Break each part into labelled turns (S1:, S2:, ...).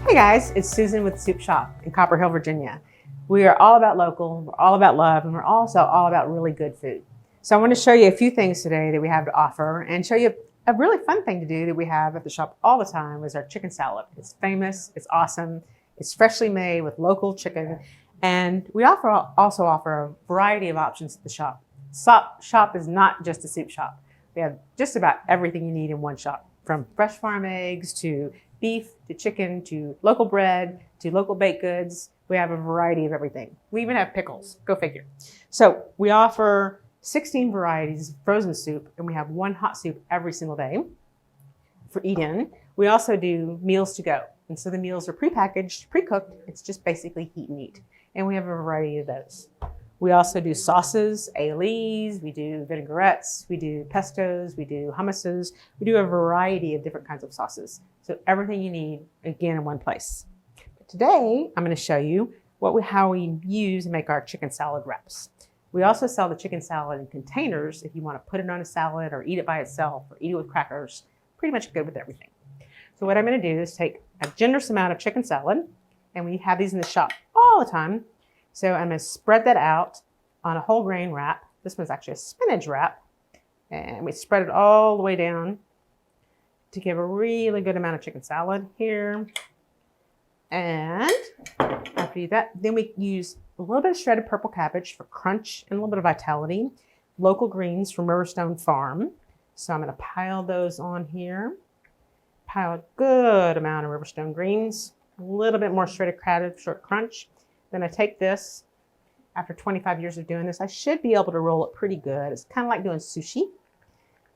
S1: Hey guys, it's Susan with Soup Shop in Copper Hill, Virginia. We are all about local, we're all about love, and we're also all about really good food. So I want to show you a few things today that we have to offer and show you a really fun thing to do that we have at the shop all the time is our chicken salad. It's famous, it's awesome, it's freshly made with local chicken, and we also offer a variety of options at the shop. Shop is not just a soup shop. We have just about everything you need in one shop, from fresh farm eggs to beef to chicken to local bread to local baked goods. We have a variety of everything. We even have pickles, go figure. So we offer 16 varieties of frozen soup, and we have one hot soup every single day for eat-in. We also do meals to go. And so the meals are prepackaged, pre-cooked. It's just basically heat and eat. And we have a variety of those. We also do sauces, aioli, we do vinaigrettes, we do pestos, we do hummuses. We do a variety of different kinds of sauces. So everything you need, again, in one place. But today, I'm going to show you how we use and make our chicken salad wraps. We also sell the chicken salad in containers if you want to put it on a salad or eat it by itself or eat it with crackers. Pretty much good with everything. So what I'm going to do is take a generous amount of chicken salad, and we have these in the shop all the time. So I'm going to spread that out on a whole grain wrap. This one's actually a spinach wrap. And we spread it all the way down to give a really good amount of chicken salad here. And after you do that, then we use a little bit of shredded purple cabbage for crunch and a little bit of vitality. Local greens from Riverstone Farm. So I'm going to pile those on here. Pile a good amount of Riverstone greens. A little bit more shredded cabbage for crunch. Then I take this, after 25 years of doing this, I should be able to roll it pretty good. It's kind of like doing sushi.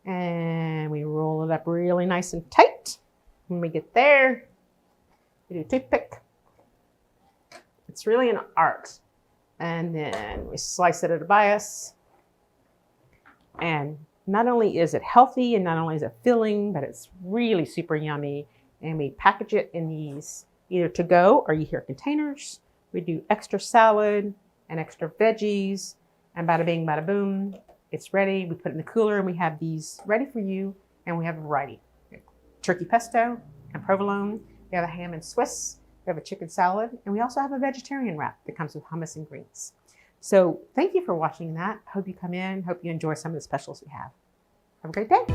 S1: And we roll it up really nice and tight. When we get there, we do a toothpick. It's really an art. And then we slice it at a bias. And not only is it healthy and not only is it filling, but it's really super yummy. And we package it in these either to go or you hear containers. We do extra salad and extra veggies, and bada bing, bada boom, it's ready. We put it in the cooler, and we have these ready for you, and we have a variety. We have turkey pesto and provolone. We have a ham and Swiss. We have a chicken salad, and we also have a vegetarian wrap that comes with hummus and greens. So thank you for watching that. Hope you come in. Hope you enjoy some of the specials we have. Have a great day.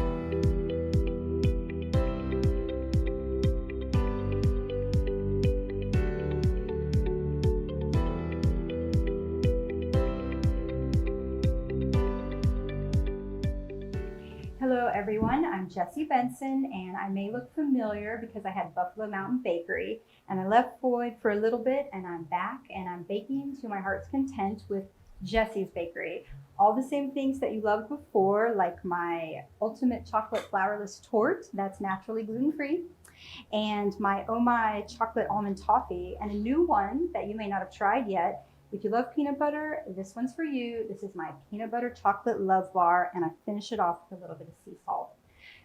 S2: Hello everyone, I'm Jessie Benson, and I may look familiar because I had Buffalo Mountain Bakery and I left Floyd for a little bit, and I'm back and I'm baking to my heart's content with Jessie's Bakery. All the same things that you loved before, like my ultimate chocolate flourless torte that's naturally gluten-free, and my Oh My chocolate almond toffee, and a new one that you may not have tried yet. If you love peanut butter, this one's for you. This is my peanut butter chocolate love bar, and I finish it off with a little bit of sea salt.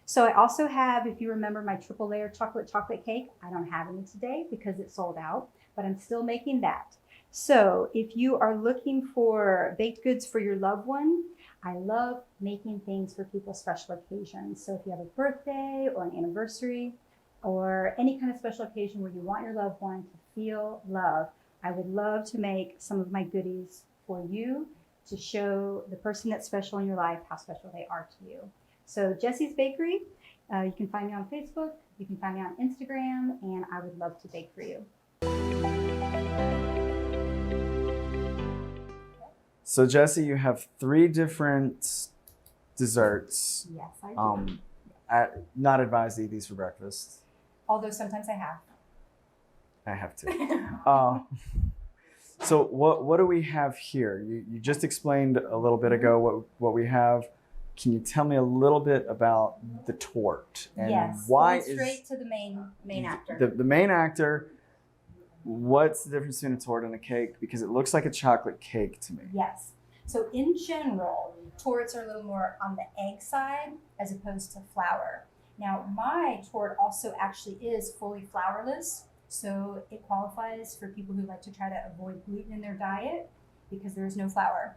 S2: So I also have, if you remember, my triple layer chocolate cake. I don't have any today because it's sold out, but I'm still making that. So if you are looking for baked goods for your loved one, I love making things for people's special occasions. So if you have a birthday or an anniversary or any kind of special occasion where you want your loved one to feel love, I would love to make some of my goodies for you to show the person that's special in your life how special they are to you. So Jessie's Bakery, you can find me on Facebook, you can find me on Instagram, and I would love to bake for you.
S3: So Jessie, you have 3 different desserts.
S2: Yes, I do.
S3: Not advised to eat these for breakfast.
S2: Although sometimes I have.
S3: I have to. So what do we have here? You just explained a little bit ago what we have. Can you tell me a little bit about the torte and
S2: yes,
S3: why
S2: straight to the main actor.
S3: The main actor? What's the difference between a torte and a cake? Because it looks like a chocolate cake to me.
S2: Yes. So in general, tortes are a little more on the egg side as opposed to flour. Now my torte also actually is fully flourless. So it qualifies for people who like to try to avoid gluten in their diet because there is no flour.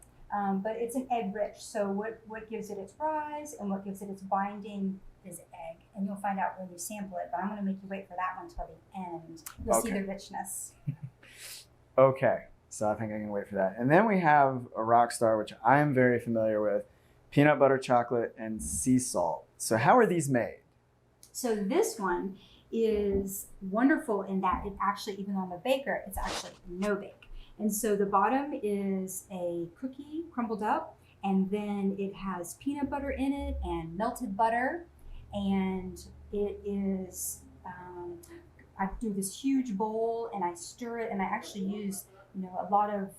S2: But it's an egg rich. So what gives it its rise and what gives it its binding is egg. And you'll find out when you sample it, but I'm going to make you wait for that one till the end. You'll see the richness.
S3: Okay, so I think I can wait for that. And then we have a rock star, which I am very familiar with, peanut butter chocolate and sea salt. So how are these made?
S2: So this one is wonderful in that it actually, even on the baker, it's actually no bake. And so the bottom is a cookie crumbled up, and then it has peanut butter in it and melted butter. And it is, I do this huge bowl and I stir it, and I actually use, a lot of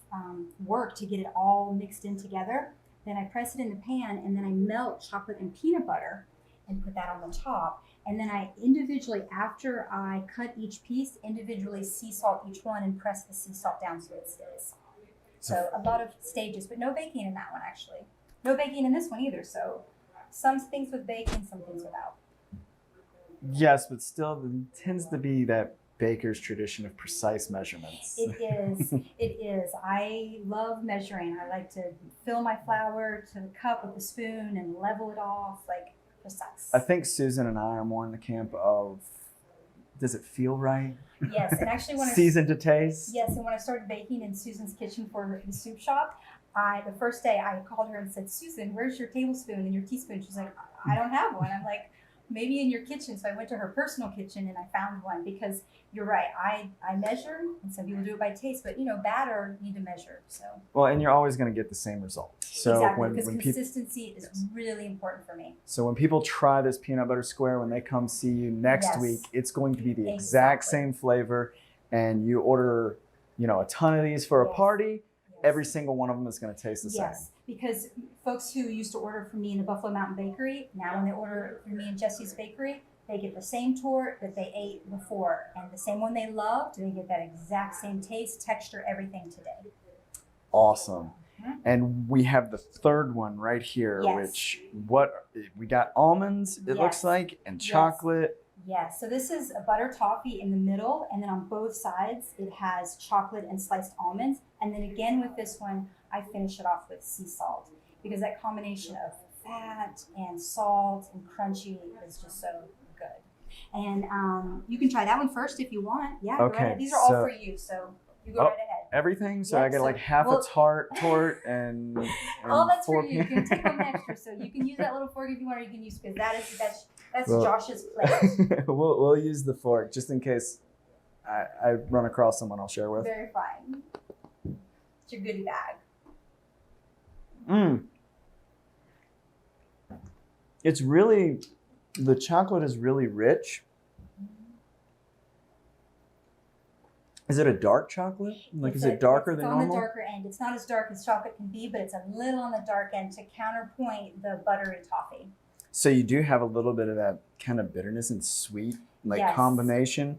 S2: work to get it all mixed in together. Then I press it in the pan, and then I melt chocolate and peanut butter and put that on the top. And then I individually, after I cut each piece, individually sea salt each one and press the sea salt down so it stays. So a lot of stages, but no baking in that one actually. No baking in this one either. So some things with baking, some things without.
S3: Yes, but still there tends to be that baker's tradition of precise measurements.
S2: It is. It is. I love measuring. I like to fill my flour to the cup with a spoon and level it off, like precise.
S3: I think Susan and I are more in the camp of, does it feel right?
S2: Yes, and actually when
S3: seasoned to taste.
S2: Yes, and when I started baking in Susan's kitchen for the soup shop, the first day I called her and said, Susan, where's your tablespoon and your teaspoon? She's like, I don't have one. I'm like, maybe in your kitchen. So I went to her personal kitchen and I found one, because you're right. I measure, and some people do it by taste, but batter need to measure. So
S3: well, and you're always going to get the same result. So
S2: exactly, because
S3: when
S2: consistency is really important for me.
S3: So when people try this peanut butter square, when they come see you next week, it's going to be the exact same flavor, and you order, a ton of these for a party. Every single one of them is going to taste the same.
S2: Yes, because folks who used to order from me in the Buffalo Mountain Bakery, now when they order from me in Jessie's Bakery, they get the same torte that they ate before, and the same one they loved. They get that exact same taste, texture, everything today.
S3: Awesome. And we have the third one right here, which we got almonds, it looks like, and chocolate.
S2: Yes, so this is a butter toffee in the middle, and then on both sides it has chocolate and sliced almonds. And then again with this one, I finish it off with sea salt, because that combination of fat and salt and crunchy is just so good. And you can try that one first if you want. Yeah,
S3: okay,
S2: go ahead. These are all for you, so you go right ahead.
S3: Everything? So I get like half a torte and
S2: oh, that's for you. You can take one extra, so you can use that little fork if you want, or you can use, because that's Josh's plate.
S3: we'll use the fork just in case I run across someone I'll share with.
S2: Very fine. It's your goodie bag.
S3: It's really, the chocolate is really rich. Is it a dark chocolate? Is it darker than normal?
S2: It's on the darker end. It's not as dark as chocolate can be, but it's a little on the dark end to counterpoint the buttery toffee.
S3: So you do have a little bit of that kind of bitterness and sweet combination,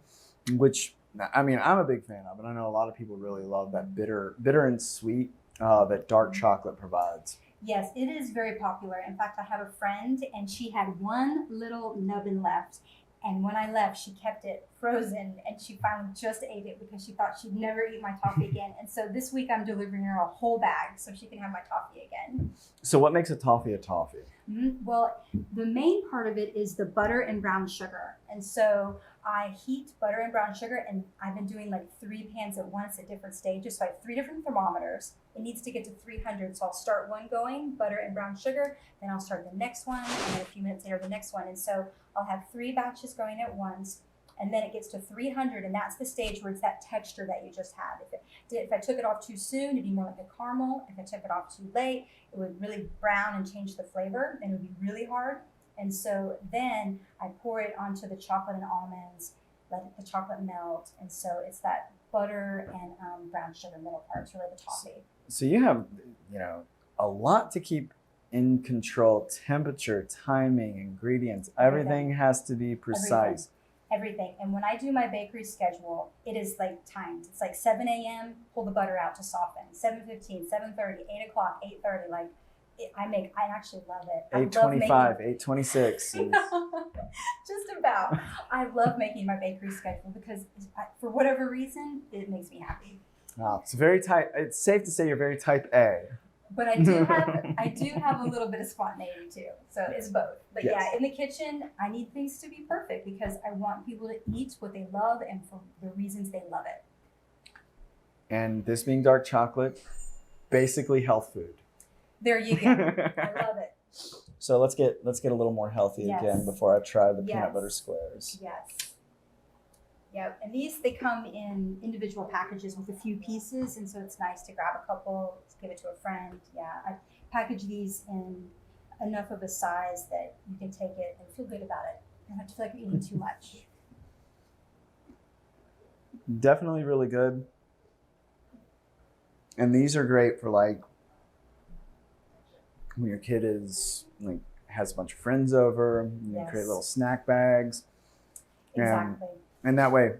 S3: which, I mean, I'm a big fan of, and I know a lot of people really love that bitter and sweet that dark chocolate provides.
S2: Yes, it is very popular. In fact, I have a friend, and she had one little nubbin left. And when I left, she kept it frozen, and she finally just ate it because she thought she'd never eat my toffee again. And so this week I'm delivering her a whole bag so she can have my toffee again.
S3: So what makes a toffee a toffee?
S2: Well, the main part of it is the butter and brown sugar. And so I heat butter and brown sugar, and I've been doing like 3 pans at once at different stages. So I have 3 different thermometers. It needs to get to 300. So I'll start one going, butter and brown sugar. Then I'll start the next one, and then a few minutes later, the next one. And so I'll have 3 batches going at once. And then it gets to 300, and that's the stage where it's that texture that you just had. If I took it off too soon, it'd be more like a caramel. If I took it off too late, it would really brown and change the flavor, and it would be really hard. And so then I pour it onto the chocolate and almonds, let the chocolate melt. And so it's that butter and brown sugar middle part. It's really the toffee. So
S3: you have, a lot to keep in control: temperature, timing, ingredients. Everything has to be precise.
S2: Everything. And when I do my bakery schedule, it is like timed. It's like 7 a.m., pull the butter out to soften. 7:15, 7:30, 8 o'clock, 8:30. I actually love it.
S3: 8:25, 8:26.
S2: Just about. I love making my bakery schedule because for whatever reason, it makes me happy.
S3: Wow, it's very tight. It's safe to say you're very type A.
S2: But I do have a little bit of spontaneity too. So it's both. But
S3: Yes.
S2: yeah, in the kitchen, I need things to be perfect because I want people to eat what they love and for the reasons they love it.
S3: And this being dark chocolate, basically health food.
S2: There you go. I love it.
S3: So let's get a little more healthy
S2: Yes.
S3: again before I try the
S2: Yes.
S3: peanut butter squares.
S2: Yes. Yep. And they come in individual packages with a few pieces, and so it's nice to grab a couple, give it to a friend. Yeah. I package these in enough of a size that you can take it and feel good about it. You don't have to feel like you're eating too much.
S3: Definitely really good. And these are great for like when your kid is like has a bunch of friends over, you
S2: Yes.
S3: create little snack bags.
S2: Exactly.
S3: And that way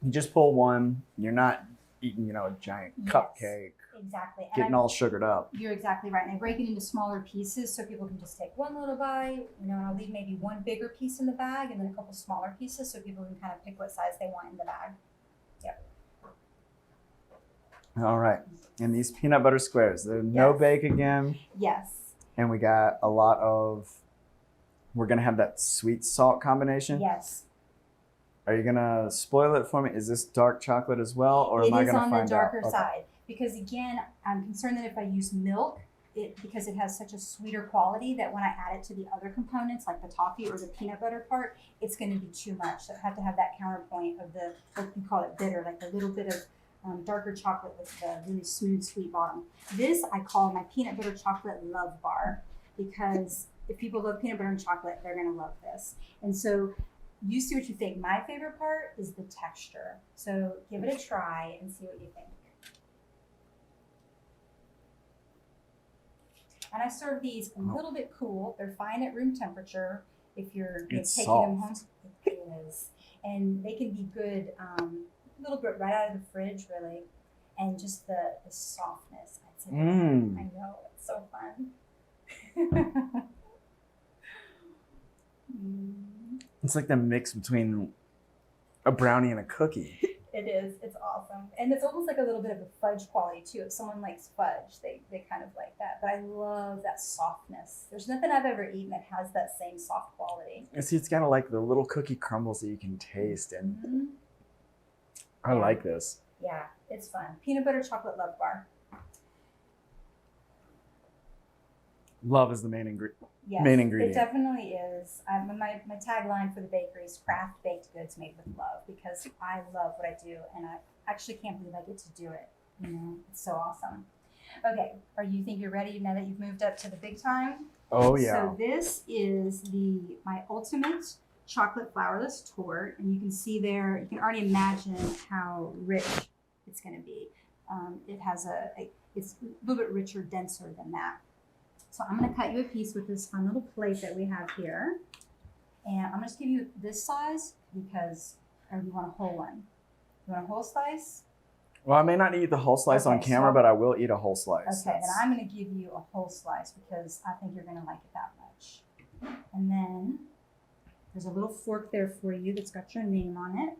S3: you just pull one, you're not eating, a giant
S2: Yes.
S3: cupcake,
S2: Exactly. And
S3: getting all sugared up.
S2: You're exactly right. And I break it into smaller pieces so people can just take one little bite, and I'll leave maybe one bigger piece in the bag and then a couple smaller pieces so people can kind of pick what size they want in the bag. Yep.
S3: All right. And these peanut butter squares, they're no
S2: Yes.
S3: bake again.
S2: Yes.
S3: And we got a lot of, we're going to have that sweet salt combination.
S2: Yes.
S3: Are you going to spoil it for me? Is this dark chocolate as well? Or am I
S2: It is
S3: going to
S2: on
S3: find
S2: the darker
S3: out? Okay.
S2: side because again, I'm concerned that if I use milk, because it has such a sweeter quality that when I add it to the other components like the toffee or the peanut butter part, it's going to be too much. So I have to have that counterpoint of the, what we call it bitter, like a little bit of darker chocolate with the really smooth, sweet bottom. This I call my peanut butter chocolate love bar because if people love peanut butter and chocolate, they're going to love this. And so you see what you think. My favorite part is the texture. So give it a try and see what you think. And I serve these a little bit cool. They're fine at room temperature if you're
S3: It's
S2: taking
S3: soft.
S2: them home. It is. And they can be good a little bit right out of the fridge, really. And just the softness. I'd say. I know. It's so fun.
S3: It's like the mix between a brownie and a cookie.
S2: It is. It's awesome. And it's almost like a little bit of a fudge quality, too. If someone likes fudge, they kind of like that. But I love that softness. There's nothing I've ever eaten that has that same soft quality.
S3: And see, it's got like the little cookie crumbles that you can taste. And I like this.
S2: Yeah, it's fun. Peanut butter chocolate love bar.
S3: Love is the main ingredient.
S2: Yes,
S3: Main ingredient.
S2: It definitely is. My tagline for the bakery is craft baked goods made with love because I love what I do and I actually can't believe I get to do it. It's so awesome. Okay, you think you're ready now that you've moved up to the big time?
S3: Oh yeah.
S2: So this is my ultimate chocolate flourless torte, and you can see there, you can already imagine how rich it's going to be. It has it's a little bit richer, denser than that. So I'm going to cut you a piece with this fun little plate that we have here. And I'm going to just give you this size because, or you want a whole one? You want a whole slice?
S3: Well, I may not eat the whole slice on
S2: Okay,
S3: camera,
S2: so-
S3: but I will eat a whole slice.
S2: Okay, then I'm going to give you a whole slice because I think you're going to like it that much. And then there's a little fork there for you that's got your name on it.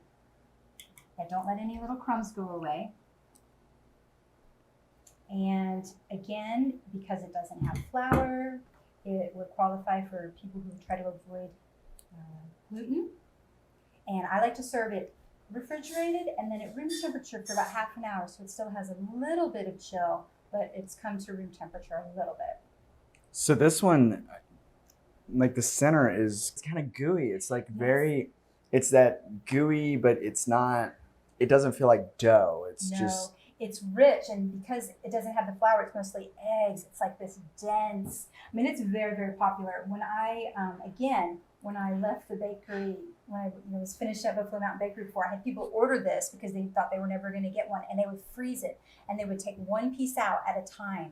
S2: And don't let any little crumbs go away. And again, because it doesn't have flour, it would qualify for people who try to avoid gluten. And I like to serve it refrigerated and then at room temperature for about half an hour. So it still has a little bit of chill, but it's come to room temperature a little bit.
S3: So this one, like the center it's kind of gooey. It's like it's that gooey, but it doesn't feel like dough. It's just.
S2: It's rich, and because it doesn't have the flour, it's mostly eggs. It's like this dense. I mean, it's very, very popular. When I left the bakery, when I was finished at Buffalo Mountain Bakery before, I had people order this because they thought they were never going to get one, and they would freeze it, and they would take one piece out at a time,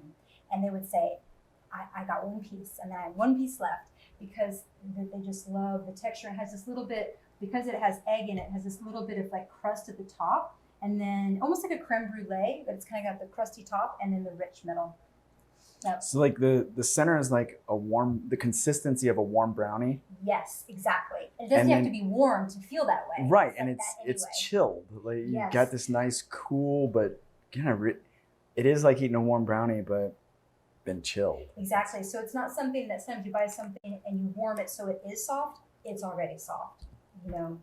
S2: and they would say, I got one piece, and then I had one piece left because they just love the texture. It has this little bit, because it has egg in it, it has this little bit of like crust at the top. And then almost like a creme brulee, but it's kind of got the crusty top and then the rich middle. Yep.
S3: So like the center is like the consistency of a warm brownie.
S2: Yes, exactly. It doesn't have to be warm to feel that way.
S3: Right,
S2: It's
S3: and
S2: like
S3: it's
S2: that anyway.
S3: chilled. Like you
S2: Yes.
S3: got this nice cool, but kind of it is like eating a warm brownie, but been chilled.
S2: Exactly. So it's not something that sometimes you buy something and you warm it so it is soft. It's already soft. You know,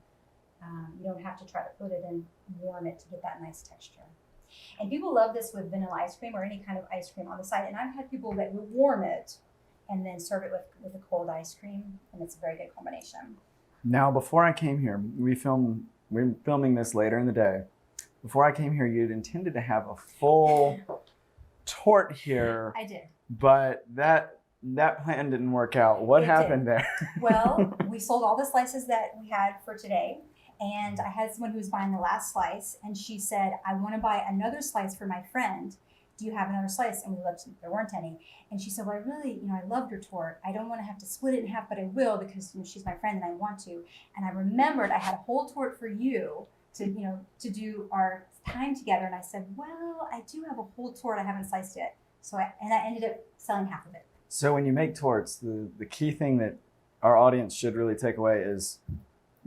S2: you don't have to try to put it in warm it to get that nice texture. And people love this with vanilla ice cream or any kind of ice cream on the side. And I've had people that will warm it and then serve it with a cold ice cream, and it's a very good combination.
S3: Now, before I came here, we're filming this later in the day. Before I came here, you'd intended to have a full tort here.
S2: I did.
S3: But that plan didn't work out. What happened there?
S2: Well, we sold all the slices that we had for today. And I had someone who was buying the last slice, and she said, I want to buy another slice for my friend. Do you have another slice? And we looked, there weren't any. And she said, well, I really, I loved your tort. I don't want to have to split it in half, but I will because she's my friend and I want to. And I remembered I had a whole tort for you to do our time together. And I said, well, I do have a whole tort. I haven't sliced yet. So I ended up selling half of it.
S3: So when you make torts, the key thing that our audience should really take away is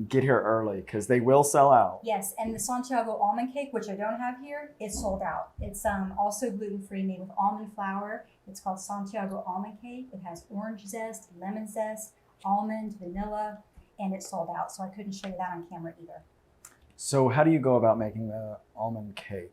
S3: get here early because they will sell out.
S2: Yes, and the Santiago almond cake, which I don't have here, is sold out. It's also gluten-free, made with almond flour. It's called Santiago almond cake. It has orange zest, lemon zest, almond, vanilla, and it's sold out. So I couldn't show you that on camera either.
S3: So how do you go about making the almond cake?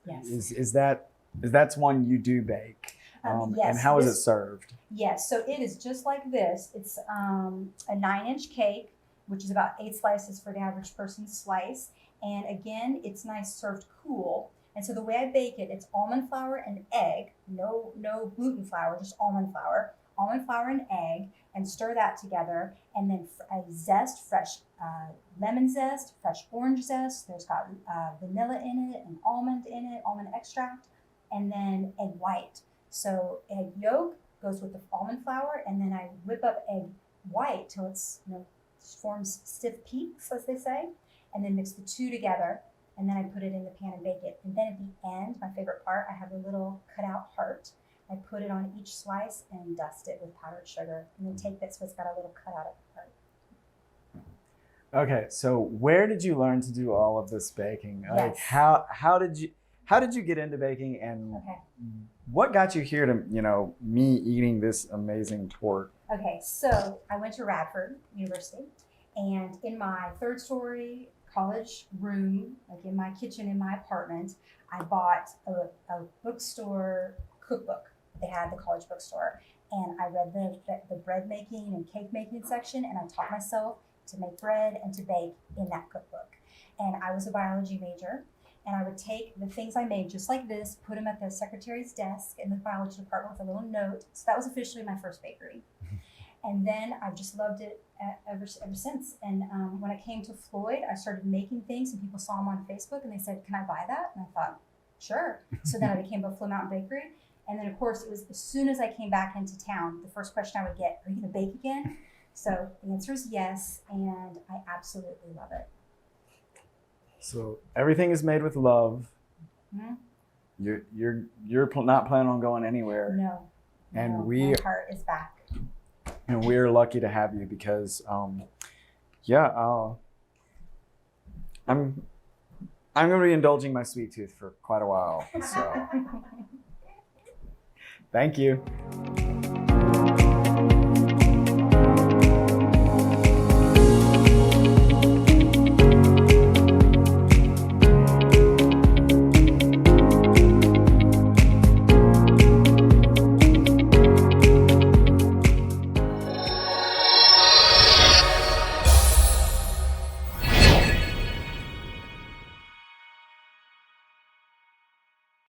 S2: Yes.
S3: Is that's one you do bake?
S2: Yes.
S3: And how is it served?
S2: Yes, so it is just like this. It's a 9-inch cake, which is about 8 slices for the average person's slice. And again, it's nice served cool. And so the way I bake it, it's almond flour and egg, no gluten flour, just almond flour and egg, and stir that together. And then I zest, fresh lemon zest, fresh orange zest. There's got vanilla in it and almond in it, almond extract, and then egg white. So egg yolk goes with the almond flour, and then I whip up egg white till it's forms stiff peaks, as they say, and then mix the two together, and then I put it in the pan and bake it. And then at the end, my favorite part, I have a little cutout heart. I put it on each slice and dust it with powdered sugar, and then take that so it's got a little cutout of the heart.
S3: Okay, so where did you learn to do all of this baking?
S2: Yes.
S3: Like how did you get into baking, and what got you here to me eating this amazing tort?
S2: Okay, so I went to Radford University, and in my 3rd story college room, like in my kitchen in my apartment, I bought a bookstore cookbook. They had the college bookstore, and I read the bread making and cake making section, and I taught myself to make bread and to bake in that cookbook. And I was a biology major, and I would take the things I made just like this, put them at the secretary's desk in the biology department with a little note. So that was officially my first bakery. And then I've just loved it ever since. And when I came to Floyd, I started making things, and people saw them on Facebook, and they said, can I buy that? And I thought, sure. So then I became Buffalo Mountain Bakery. And then, of course, it was as soon as I came back into town, the first question I would get, are you going to bake again? So the answer is yes, and I absolutely love it.
S3: So everything is made with love.
S2: Mm-hmm.
S3: You're not planning on going anywhere.
S2: No.
S3: And
S2: my heart is back.
S3: And we're lucky to have you because, I'm going to be indulging my sweet tooth for quite a while. So, thank you.